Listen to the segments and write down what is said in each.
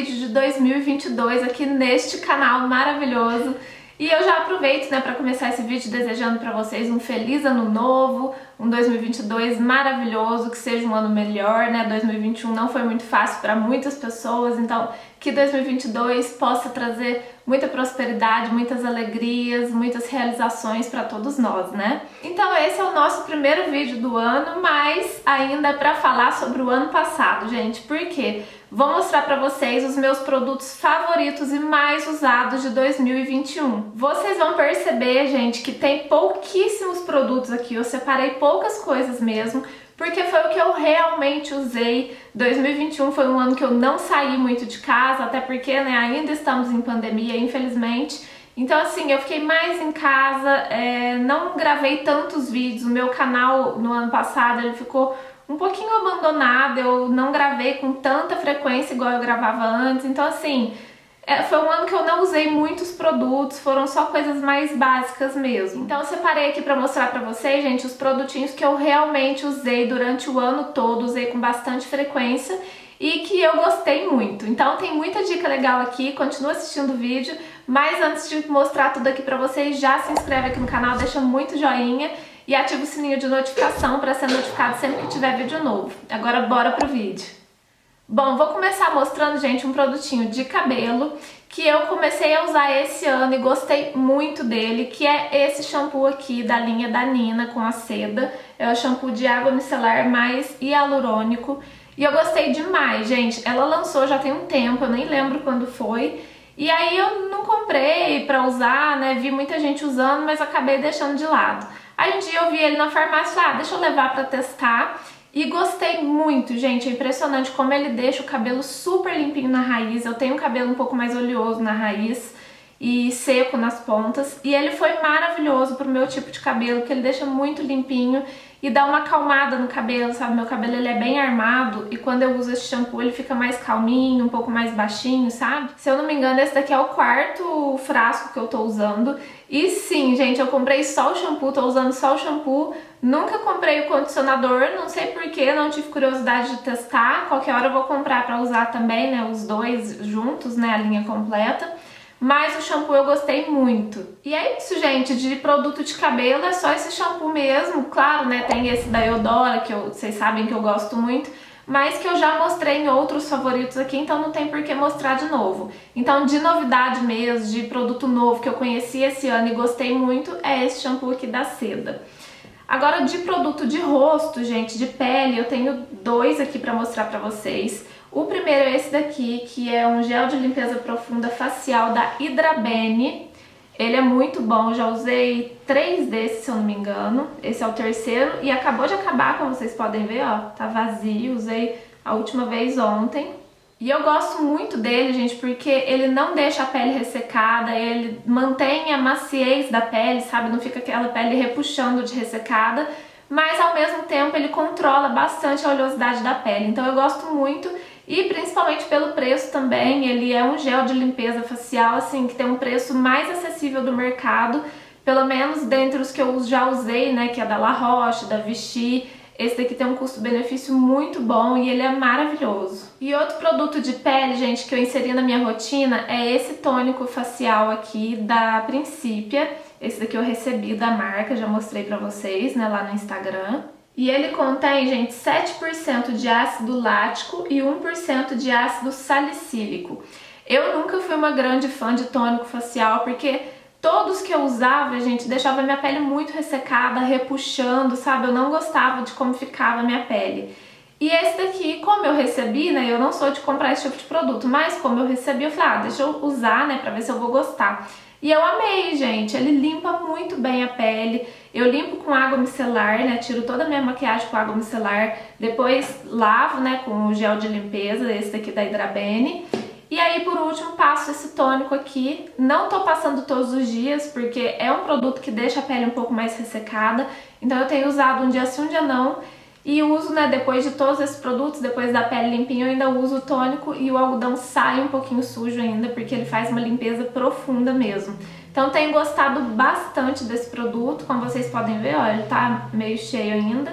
vídeo de 2022 aqui neste canal maravilhoso. E eu já aproveito, né, para começar esse vídeo desejando para vocês um feliz ano novo, um 2022 maravilhoso, que seja um ano melhor, né? 2021 não foi muito fácil para muitas pessoas, então que 2022 possa trazer muita prosperidade, muitas alegrias, muitas realizações para todos nós, né? Então esse é o nosso primeiro vídeo do ano, mas ainda é para falar sobre o ano passado, gente. Por quê? Vou mostrar para vocês os meus produtos favoritos e mais usados de 2021. Vocês vão perceber, gente, que tem pouquíssimos produtos aqui. Eu separei poucas coisas mesmo, porque foi o que eu realmente usei. 2021 foi um ano que eu não saí muito de casa, até porque, né, ainda estamos em pandemia, infelizmente. Então, assim, eu fiquei mais em casa, não gravei tantos vídeos. O meu canal no ano passado, ele ficou um pouquinho abandonado, eu não gravei com tanta frequência igual eu gravava antes. Então, assim, foi um ano que eu não usei muitos produtos, foram só coisas mais básicas mesmo. Então eu separei aqui pra mostrar pra vocês, gente, os produtinhos que eu realmente usei durante o ano todo, usei com bastante frequência e que eu gostei muito. Então tem muita dica legal aqui, continua assistindo o vídeo, mas antes de mostrar tudo aqui pra vocês, já se inscreve aqui no canal, deixa muito joinha e ativa o sininho de notificação para ser notificado sempre que tiver vídeo novo. Agora bora pro vídeo. Bom, vou começar mostrando, gente, um produtinho de cabelo que eu comecei a usar esse ano e gostei muito dele, que é esse shampoo aqui da linha da Nina com a seda. É o shampoo de água micelar mais hialurônico e eu gostei demais, gente. Ela lançou já tem um tempo, eu nem lembro quando foi. E aí eu não comprei pra usar, né, vi muita gente usando, mas acabei deixando de lado. Aí um dia eu vi ele na farmácia, deixa eu levar pra testar. E gostei muito, gente, é impressionante como ele deixa o cabelo super limpinho na raiz. Eu tenho um cabelo um pouco mais oleoso na raiz e seco nas pontas. E ele foi maravilhoso pro meu tipo de cabelo, que ele deixa muito limpinho e dá uma acalmada no cabelo, sabe? Meu cabelo ele é bem armado e quando eu uso esse shampoo ele fica mais calminho, um pouco mais baixinho, sabe? Se eu não me engano, esse daqui é o quarto frasco que eu tô usando. E sim, gente, eu comprei só o shampoo, tô usando só o shampoo. Nunca comprei o condicionador, não sei porquê, não tive curiosidade de testar. Qualquer hora eu vou comprar pra usar também, né? Os dois juntos, né? A linha completa. Mas o shampoo eu gostei muito. E é isso, gente, de produto de cabelo é só esse shampoo mesmo. Claro, né, tem esse da Eudora, que vocês sabem que eu gosto muito, mas que eu já mostrei em outros favoritos aqui, então não tem por que mostrar de novo. Então, de novidade mesmo, de produto novo que eu conheci esse ano e gostei muito, é esse shampoo aqui da Seda. Agora, de produto de rosto, gente, de pele, eu tenho dois aqui pra mostrar pra vocês. O primeiro é esse daqui, que é um gel de limpeza profunda facial da Hydrabene. Ele é muito bom, já usei 3 desses, se eu não me engano. Esse é o terceiro e acabou de acabar, como vocês podem ver, ó, tá vazio. Usei a última vez ontem. E eu gosto muito dele, gente, porque ele não deixa a pele ressecada, ele mantém a maciez da pele, sabe? Não fica aquela pele repuxando de ressecada, mas ao mesmo tempo ele controla bastante a oleosidade da pele. Então eu gosto muito. E principalmente pelo preço também, ele é um gel de limpeza facial, assim, que tem um preço mais acessível do mercado, pelo menos dentre os que eu já usei, né, que é da La Roche, da Vichy. Esse daqui tem um custo-benefício muito bom e ele é maravilhoso. E outro produto de pele, gente, que eu inseri na minha rotina é esse tônico facial aqui da Principia. Esse daqui eu recebi da marca, já mostrei pra vocês, né, lá no Instagram. E ele contém, gente, 7% de ácido lático e 1% de ácido salicílico. Eu nunca fui uma grande fã de tônico facial, porque todos que eu usava, gente, deixava minha pele muito ressecada, repuxando, sabe? Eu não gostava de como ficava a minha pele. E esse daqui, como eu recebi, né, eu não sou de comprar esse tipo de produto, mas como eu recebi, eu falei, deixa eu usar, né, pra ver se eu vou gostar. E eu amei, gente, ele limpa muito bem a pele. Eu limpo com água micelar, né, tiro toda a minha maquiagem com água micelar, depois lavo, né, com o gel de limpeza, esse daqui da Hydrabene. E aí, por último, passo esse tônico aqui. Não tô passando todos os dias, porque é um produto que deixa a pele um pouco mais ressecada. Então eu tenho usado um dia sim, um dia não. E uso, né, depois de todos esses produtos, depois da pele limpinha, eu ainda uso o tônico e o algodão sai um pouquinho sujo ainda, porque ele faz uma limpeza profunda mesmo. Então tenho gostado bastante desse produto, como vocês podem ver, ó, ele tá meio cheio ainda.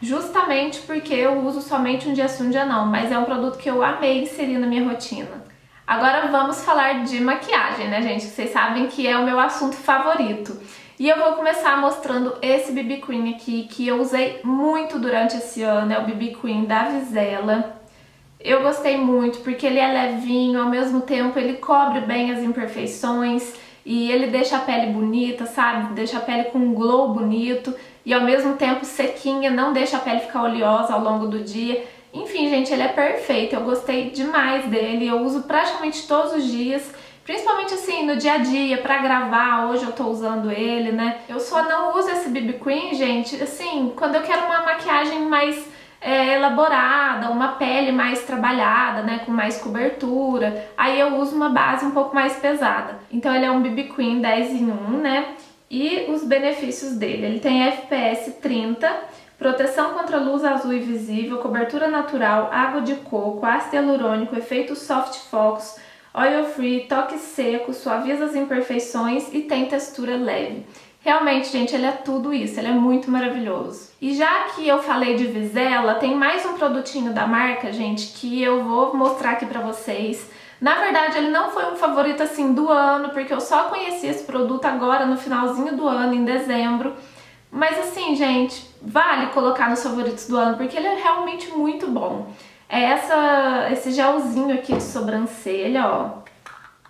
Justamente porque eu uso somente um dia sim, um dia não, mas é um produto que eu amei inserir na minha rotina. Agora vamos falar de maquiagem, né, gente? Vocês sabem que é o meu assunto favorito. E eu vou começar mostrando esse BB Cream aqui, que eu usei muito durante esse ano. É o BB Cream da Vizela. Eu gostei muito porque ele é levinho, ao mesmo tempo ele cobre bem as imperfeições e ele deixa a pele bonita, sabe? Deixa a pele com um glow bonito e ao mesmo tempo sequinha, não deixa a pele ficar oleosa ao longo do dia. Enfim, gente, ele é perfeito, eu gostei demais dele, eu uso praticamente todos os dias, principalmente assim no dia a dia, pra gravar. Hoje eu tô usando ele, né? Eu só não uso esse BB Cream, gente, assim, quando eu quero uma maquiagem mais elaborada, uma pele mais trabalhada, né, com mais cobertura, aí eu uso uma base um pouco mais pesada. Então ele é um BB Cream 10 em 1, né? E os benefícios dele, ele tem FPS 30, proteção contra luz azul invisível, cobertura natural, água de coco, ácido hialurônico, efeito soft focus, oil free, toque seco, suaviza as imperfeições e tem textura leve. Realmente, gente, ele é tudo isso, ele é muito maravilhoso. E já que eu falei de Vizela, tem mais um produtinho da marca, gente, que eu vou mostrar aqui pra vocês. Na verdade, ele não foi um favorito assim do ano, porque eu só conheci esse produto agora no finalzinho do ano, em dezembro. Mas assim, gente, vale colocar nos favoritos do ano, porque ele é realmente muito bom. É esse gelzinho aqui de sobrancelha, ó.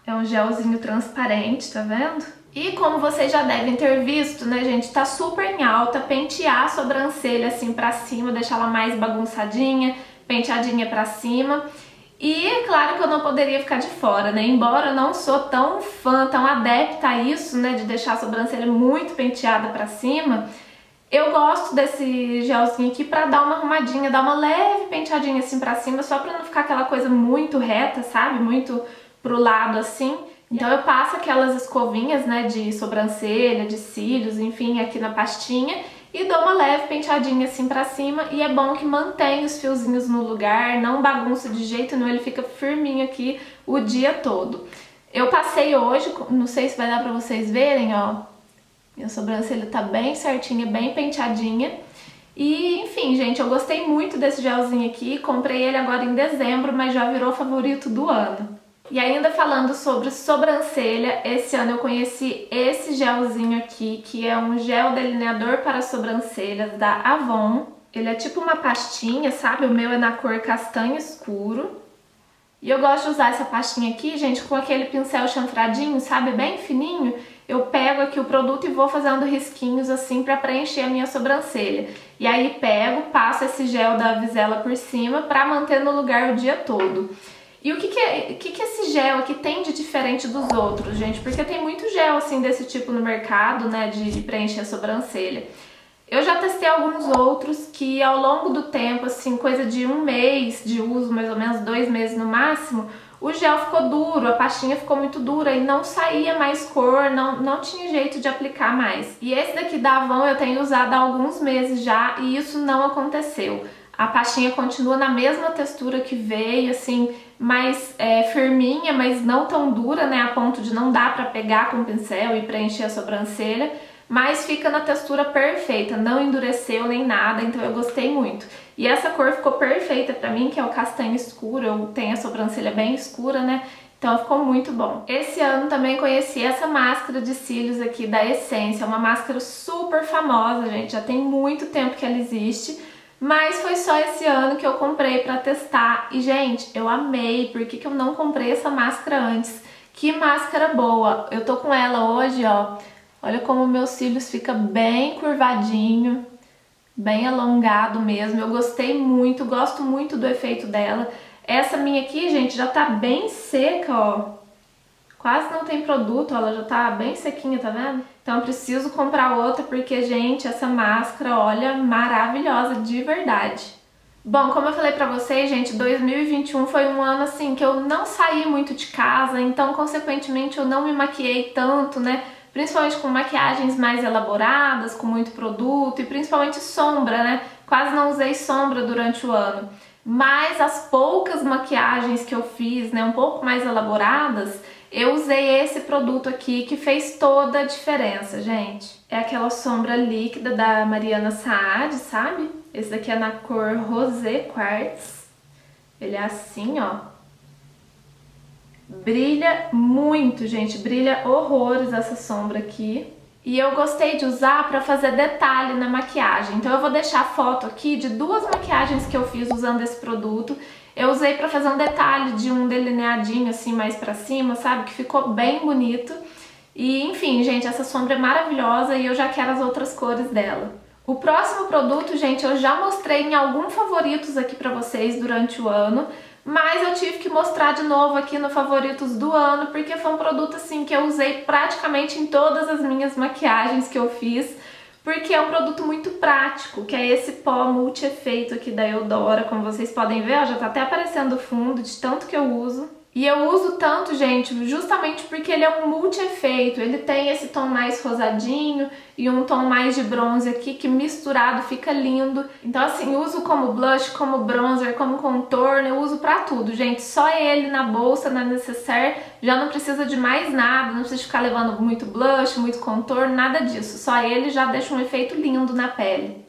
É um gelzinho transparente, tá vendo? E como vocês já devem ter visto, né, gente, tá super em alta pentear a sobrancelha assim pra cima, deixar ela mais bagunçadinha, penteadinha pra cima. E é claro que eu não poderia ficar de fora, né? Embora eu não sou tão fã, tão adepta a isso, né, de deixar a sobrancelha muito penteada pra cima, eu gosto desse gelzinho aqui pra dar uma arrumadinha, dar uma leve penteadinha assim pra cima, só pra não ficar aquela coisa muito reta, sabe? Muito pro lado assim. Então eu passo aquelas escovinhas, né, de sobrancelha, de cílios, enfim, aqui na pastinha e dou uma leve penteadinha assim pra cima, e é bom que mantém os fiozinhos no lugar, não bagunça de jeito nenhum, ele fica firminho aqui o dia todo. Eu passei hoje, não sei se vai dar pra vocês verem, ó, minha sobrancelha tá bem certinha, bem penteadinha. E, enfim, gente, eu gostei muito desse gelzinho aqui, comprei ele agora em dezembro, mas já virou favorito do ano. E ainda falando sobre sobrancelha, esse ano eu conheci esse gelzinho aqui, que é um gel delineador para sobrancelhas da Avon. Ele é tipo uma pastinha, sabe? O meu é na cor castanho escuro. E eu gosto de usar essa pastinha aqui, gente, com aquele pincel chanfradinho, sabe? Bem fininho. Eu pego aqui o produto e vou fazendo risquinhos assim pra preencher a minha sobrancelha. E aí pego, passo esse gel da Vizela por cima pra manter no lugar o dia todo. E o que esse gel aqui tem de diferente dos outros, gente? Porque tem muito gel assim desse tipo no mercado, né, de preencher a sobrancelha. Eu já testei alguns outros que ao longo do tempo, assim, coisa de 1 mês de uso, mais ou menos 2 meses no máximo, o gel ficou duro, a pastinha ficou muito dura e não saía mais cor, não tinha jeito de aplicar mais. E esse daqui da Avon eu tenho usado há alguns meses já e isso não aconteceu. A pastinha continua na mesma textura que veio, assim, mais firminha, mas não tão dura, né, a ponto de não dar pra pegar com o pincel e preencher a sobrancelha, mas fica na textura perfeita, não endureceu nem nada, então eu gostei muito. E essa cor ficou perfeita pra mim, que é o castanho escuro, eu tenho a sobrancelha bem escura, né, então ficou muito bom. Esse ano também conheci essa máscara de cílios aqui da Essência, uma máscara super famosa, gente, já tem muito tempo que ela existe, mas foi só esse ano que eu comprei pra testar e, gente, eu amei. Por que eu não comprei essa máscara antes? Que máscara boa! Eu tô com ela hoje, ó. Olha como meus cílios ficam bem curvadinho, bem alongado mesmo. Eu gostei muito, gosto muito do efeito dela. Essa minha aqui, gente, já tá bem seca, ó. Quase não tem produto, ó, ela já tá bem sequinha, tá vendo? Então eu preciso comprar outra porque, gente, essa máscara, olha, maravilhosa, de verdade. Bom, como eu falei pra vocês, gente, 2021 foi um ano, assim, que eu não saí muito de casa, então, consequentemente, eu não me maquiei tanto, né? Principalmente com maquiagens mais elaboradas, com muito produto e principalmente sombra, né? Quase não usei sombra durante o ano. Mas as poucas maquiagens que eu fiz, né, um pouco mais elaboradas, eu usei esse produto aqui que fez toda a diferença, gente. É aquela sombra líquida da Mariana Saad, sabe? Esse daqui é na cor Rosé Quartz. Ele é assim, ó. Brilha muito, gente, brilha horrores essa sombra aqui. E eu gostei de usar pra fazer detalhe na maquiagem. Então eu vou deixar foto aqui de duas maquiagens que eu fiz usando esse produto. Eu usei pra fazer um detalhe de um delineadinho assim mais pra cima, sabe? Que ficou bem bonito. E enfim, gente, essa sombra é maravilhosa e eu já quero as outras cores dela. O próximo produto, gente, eu já mostrei em alguns favoritos aqui pra vocês durante o ano. Mas eu tive que mostrar de novo aqui no favoritos do ano, porque foi um produto assim que eu usei praticamente em todas as minhas maquiagens que eu fiz, porque é um produto muito prático, que é esse pó multi-efeito aqui da Eudora. Como vocês podem ver, ó, já tá até aparecendo o fundo de tanto que eu uso. E eu uso tanto, gente, justamente porque ele é um multi-efeito. Ele tem esse tom mais rosadinho e um tom mais de bronze aqui, que misturado fica lindo. Então assim, uso como blush, como bronzer, como contorno, eu uso pra tudo, gente. Só ele na bolsa, na necessaire, já não precisa de mais nada, não precisa ficar levando muito blush, muito contorno, nada disso. Só ele já deixa um efeito lindo na pele.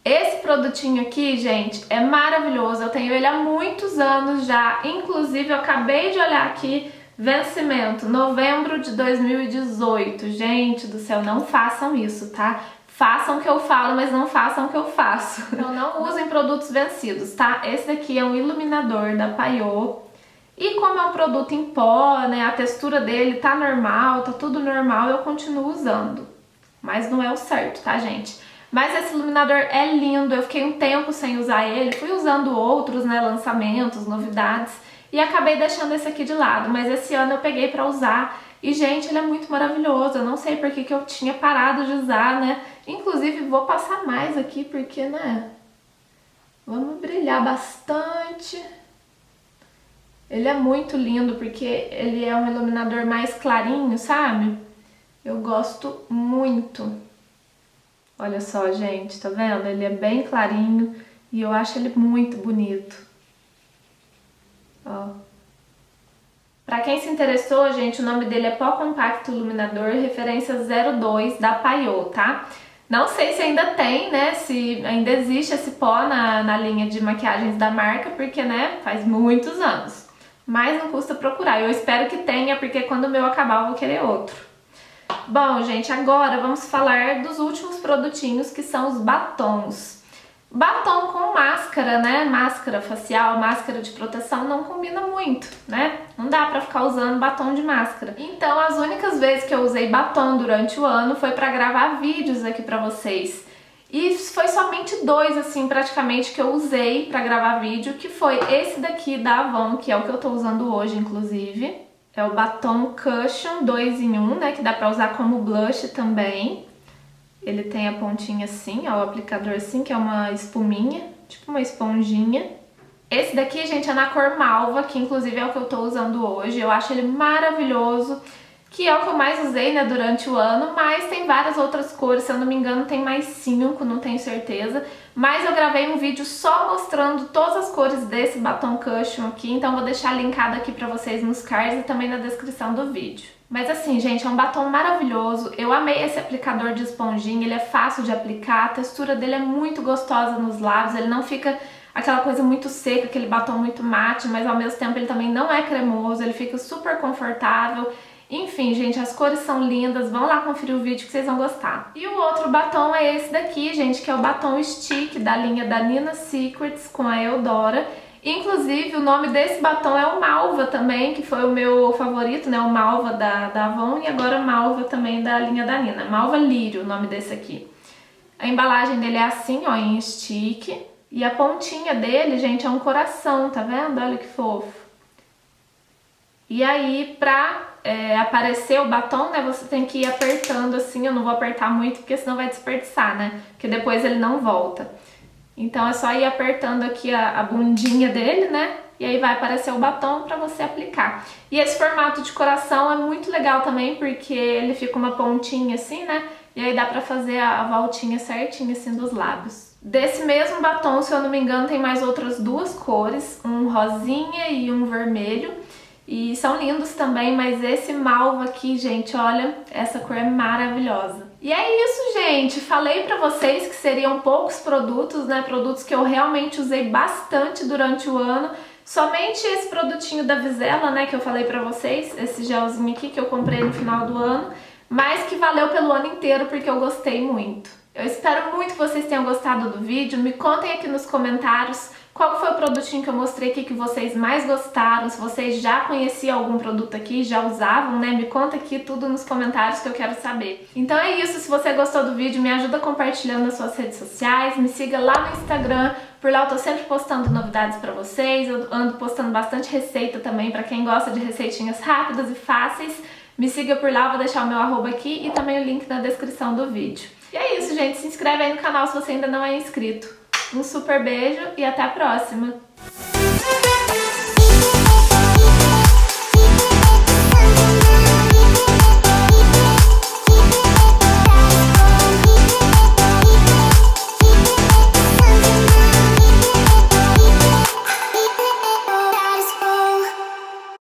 Esse produtinho aqui, gente, é maravilhoso, eu tenho ele há muitos anos já, inclusive eu acabei de olhar aqui, vencimento, novembro de 2018, gente do céu, não façam isso, tá? Façam o que eu falo, mas não façam o que eu faço. Então não usem produtos vencidos, tá? Esse daqui é um iluminador da Payot, e como é um produto em pó, né, a textura dele tá normal, tá tudo normal, eu continuo usando, mas não é o certo, tá, gente? Mas esse iluminador é lindo, eu fiquei um tempo sem usar ele, fui usando outros, né, lançamentos, novidades, e acabei deixando esse aqui de lado, mas esse ano eu peguei pra usar, e gente, ele é muito maravilhoso, eu não sei por que eu tinha parado de usar, né, inclusive vou passar mais aqui, porque, né, vamos brilhar bastante. Ele é muito lindo, porque ele é um iluminador mais clarinho, sabe? Eu gosto muito. Olha só, gente, tá vendo? Ele é bem clarinho e eu acho ele muito bonito. Ó. Pra quem se interessou, gente, o nome dele é Pó Compacto Iluminador, referência 02 da Payot, tá? Não sei se ainda tem, né, se ainda existe esse pó na linha de maquiagens da marca, porque, né, faz muitos anos. Mas não custa procurar, eu espero que tenha, porque quando o meu acabar eu vou querer outro. Bom, gente, agora vamos falar dos últimos produtinhos, que são os batons. Batom com máscara, né? Máscara facial, máscara de proteção não combina muito, né? Não dá pra ficar usando batom de máscara. Então, as únicas vezes que eu usei batom durante o ano foi pra gravar vídeos aqui pra vocês. E foi somente dois, assim, praticamente, que eu usei pra gravar vídeo, que foi esse daqui da Avon, que é o que eu tô usando hoje, inclusive. É o batom Cushion 2 em 1, né, que dá pra usar como blush também. Ele tem a pontinha assim, ó, o aplicador assim, que é uma espuminha, tipo uma esponjinha. Esse daqui, gente, é na cor malva, que inclusive é o que eu tô usando hoje. Eu acho ele maravilhoso, que é o que eu mais usei, né, durante o ano, mas tem várias outras cores, se eu não me engano tem mais 5, não tenho certeza. Mas eu gravei um vídeo só mostrando todas as cores desse batom Cushion aqui, então vou deixar linkado aqui pra vocês nos cards e também na descrição do vídeo. Mas assim, gente, é um batom maravilhoso, eu amei esse aplicador de esponjinha, ele é fácil de aplicar, a textura dele é muito gostosa nos lábios, ele não fica aquela coisa muito seca, aquele batom muito mate, mas ao mesmo tempo ele também não é cremoso, ele fica super confortável. Enfim, gente, as cores são lindas, vão lá conferir o vídeo que vocês vão gostar. E o outro batom é esse daqui, gente, que é o batom Stick da linha da Nina Secrets com a Eudora. Inclusive, o nome desse batom é o Malva também, que foi o meu favorito, né, o Malva da Avon, e agora o Malva também da linha da Nina. Malva Lírio, o nome desse aqui. A embalagem dele é assim, ó, em stick, e a pontinha dele, gente, é um coração, tá vendo? Olha que fofo. E aí, pra aparecer o batom, né, você tem que ir apertando assim, eu não vou apertar muito porque senão vai desperdiçar, né, porque depois ele não volta. Então é só ir apertando aqui a bundinha dele, né, e aí vai aparecer o batom pra você aplicar. E esse formato de coração é muito legal também, porque ele fica uma pontinha assim, né, e aí dá pra fazer a voltinha certinha assim dos lábios. Desse mesmo batom, se eu não me engano, tem mais outras duas cores, um rosinha e um vermelho. E são lindos também, mas esse malva aqui, gente, olha, essa cor é maravilhosa. E é isso, gente. Falei pra vocês que seriam poucos produtos, né? Produtos que eu realmente usei bastante durante o ano. Somente esse produtinho da Vizela, né, que eu falei pra vocês, esse gelzinho aqui que eu comprei no final do ano, mas que valeu pelo ano inteiro porque eu gostei muito. Eu espero muito que vocês tenham gostado do vídeo. Me contem aqui nos comentários qual foi o produtinho que eu mostrei aqui que vocês mais gostaram, se vocês já conheciam algum produto aqui, já usavam, né? Me conta aqui tudo nos comentários que eu quero saber. Então é isso, se você gostou do vídeo, me ajuda compartilhando nas suas redes sociais, me siga lá no Instagram, por lá eu tô sempre postando novidades pra vocês, eu ando postando bastante receita também pra quem gosta de receitinhas rápidas e fáceis. Me siga por lá, vou deixar o meu arroba aqui e também o link na descrição do vídeo. E é isso, gente. Se inscreve aí no canal se você ainda não é inscrito. Um super beijo e até a próxima!